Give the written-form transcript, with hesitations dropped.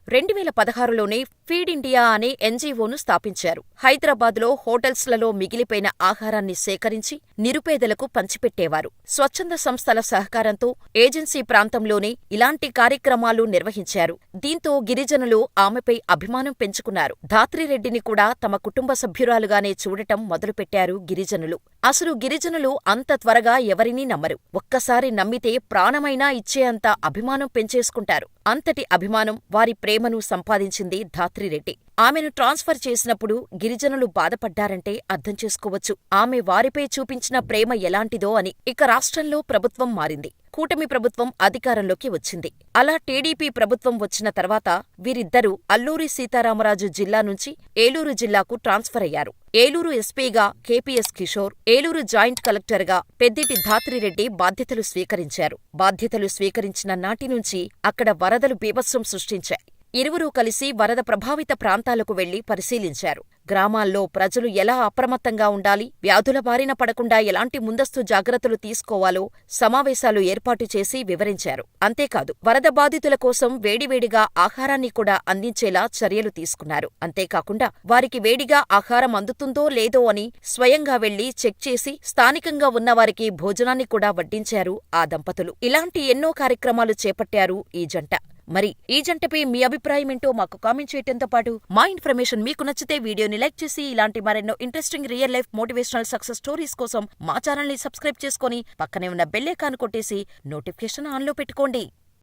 2016లోనే feed India అనే ఎన్జీఓను స్థాపించారు. హైదరాబాద్లో హోటల్స్లలో మిగిలిపోయిన ఆహారాన్ని సేకరించి నిరుపేదలకు పంచిపెట్టేవారు. స్వచ్ఛంద సంస్థల సహకారంతో ఏజెన్సీ ప్రాంతంలోనే ఇలాంటి కార్యక్రమాలు నిర్వహించారు. దీంతో గిరిజనులు ఆమెపై అభిమానం పెంచుకున్నారు. ధాత్రిరెడ్డిని కూడా తమ కుటుంబ సభ్యురాలుగానే చూడటం మొదలుపెట్టారు గిరిజనులు. అసలు గిరిజనులు అంత త్వరగా ఎవరినీ నమ్మరు. ఒక్కసారి నమ్మితే ప్రాణమైనా ఇచ్చేంత అభిమానం పెంచేసుకుంటారు. అంతటి అభిమానం, వారి ప్రేమను సంపాదించింది ధాత్రిరెడ్డి. ఆమెను ట్రాన్స్ఫర్ చేసినప్పుడు గిరిజనులు బాధపడ్డారంటే అర్థం చేసుకోవచ్చు. ఆమె వారిపై చూపించిన ప్రేమ ఎలాంటిదో అని. ఇక రాష్ట్రంలో ప్రభుత్వం మారింది. కూటమి ప్రభుత్వం అధికారంలోకి వచ్చింది. అలా టీడీపీ ప్రభుత్వం వచ్చిన తర్వాత వీరిద్దరూ అల్లూరి సీతారామరాజు జిల్లా నుంచి ఏలూరు జిల్లాకు ట్రాన్స్ఫర్ అయ్యారు. ఏలూరు ఎస్పీగా కేపీఎస్ కిషోర్, ఏలూరు జాయింట్ కలెక్టర్గా పెద్దిటి ధాత్రిరెడ్డి బాధ్యతలు స్వీకరించారు. బాధ్యతలు స్వీకరించిన నాటి నుంచి అక్కడ వరదలు బీభత్సం సృష్టించాయి. ఇరువురూ కలిసి వరద ప్రభావిత ప్రాంతాలకు వెళ్లి పరిశీలించారు. గ్రామాల్లో ప్రజలు ఎలా అప్రమత్తంగా ఉండాలి, వ్యాధుల బారిన పడకుండా ఎలాంటి ముందస్తు జాగ్రత్తలు తీసుకోవాలో సమావేశాలు ఏర్పాటు చేసి వివరించారు. అంతేకాదు, వరద బాధితుల కోసం వేడివేడిగా ఆహారాన్ని కూడా అందించేలా చర్యలు తీసుకున్నారు. అంతేకాకుండా వారికి వేడిగా ఆహారం అందుతుందో లేదో అని స్వయంగా వెళ్లి చెక్ చేసి స్థానికంగా ఉన్నవారికి భోజనాన్ని కూడా వడ్డించారు ఆ దంపతులు. ఇలాంటి ఎన్నో కార్యక్రమాలు చేపట్టారు ఈ జంట. మరి ఈ జంటపై మీ అభిప్రాయమేంటో మాకు కామెంట్ చేయడంతో పాటు మా ఇన్ఫర్మేషన్ మీకు నచ్చితే వీడియోని లైక్ చేసి ఇలాంటి మరెన్నో interesting real life motivational success stories కోసం మా ఛానల్ని సబ్స్క్రైబ్ చేసుకొని పక్కనే ఉన్న బెల్ ఐకాన్ కొట్టేసి నోటిఫికేషన్ ఆన్లో పెట్టుకోండి.